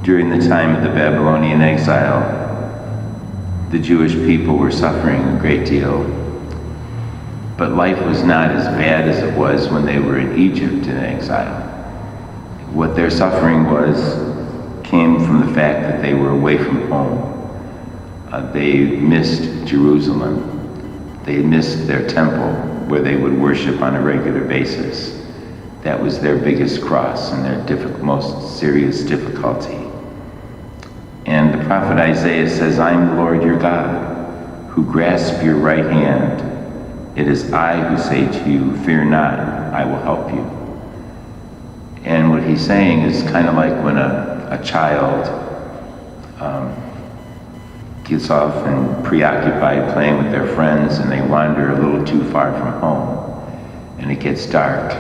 During the time of the Babylonian exile, the Jewish people were suffering a great deal, but life was not as bad as it was when they were in Egypt in exile. What their suffering came from the fact that they were away from home. They missed Jerusalem. They missed their temple where they would worship on a regular basis. That was their biggest cross and their most serious difficulty. And the prophet Isaiah says, "I'm the Lord your God, who grasp your right hand. It is I who say to you, fear not, I will help you." And what he's saying is kind of like when a child gets off and preoccupied playing with their friends and they wander a little too far from home and it gets dark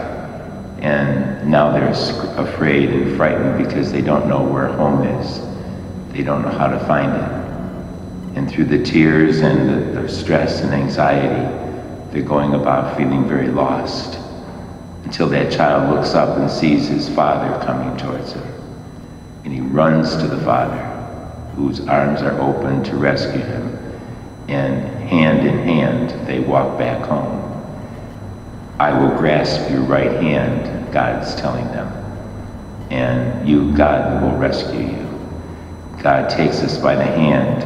and now they're afraid and frightened because they don't know where home is. They don't know how to find it. And through the tears and the stress and anxiety, they're going about feeling very lost until that child looks up and sees his father coming towards him. And he runs to the father, whose arms are open to rescue him. And hand in hand, they walk back home. "I will grasp your right hand," God's telling them. "And you, God, will rescue you." God takes us by the hand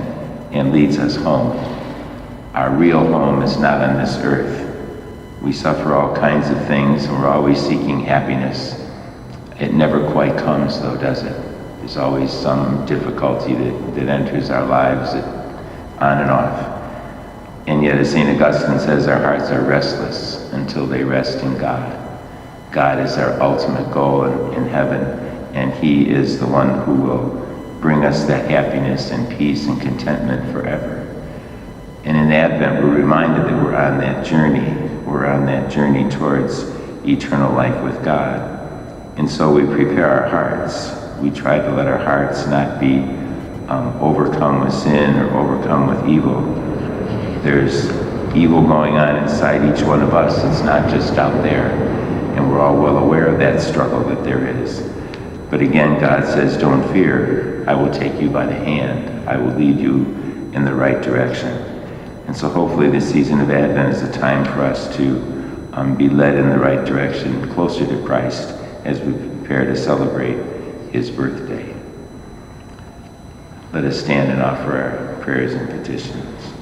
and leads us home. Our real home is not on this earth. We suffer all kinds of things and we're always seeking happiness. It never quite comes though, does it? There's always some difficulty that enters our lives on and off. And yet, as St. Augustine says, our hearts are restless until they rest in God. God is our ultimate goal in heaven, and He is the one who will bring us that happiness and peace and contentment forever. And in Advent, we're reminded that we're on that journey. We're on that journey towards eternal life with God. And so we prepare our hearts. We try to let our hearts not be overcome with sin or overcome with evil. There's evil going on inside each one of us. It's not just out there. And we're all well aware of that struggle that there is. But again, God says, don't fear. I will take you by the hand. I will lead you in the right direction. And so hopefully this season of Advent is a time for us to be led in the right direction, closer to Christ, as we prepare to celebrate His birthday. Let us stand and offer our prayers and petitions.